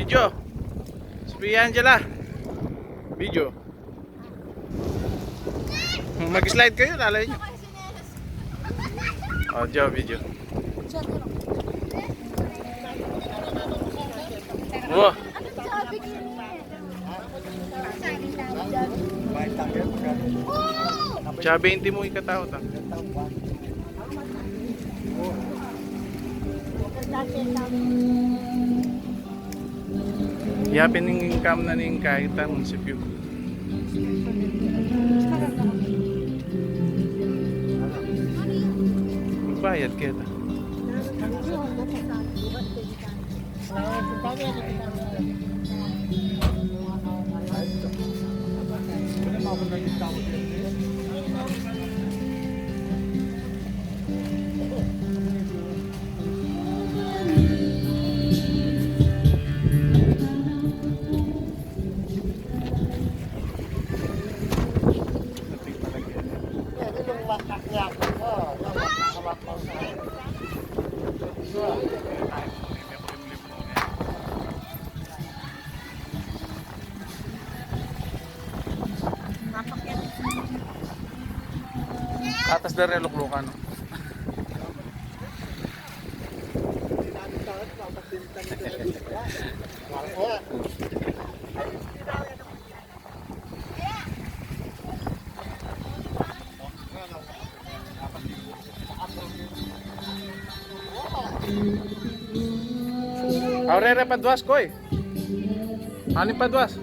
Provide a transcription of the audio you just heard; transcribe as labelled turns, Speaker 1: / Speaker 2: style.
Speaker 1: Video. Sabi Angela. Video. Mag-slide kayo, lalay nyo. Oh, Joe, video. Oh. Tsaka 20 mo ikatao ta. Yapin ng income na ning kahit ang munisipyo. Magbayad kita. Atas dari luklukan. Aurere paduas koy. Ani paduas?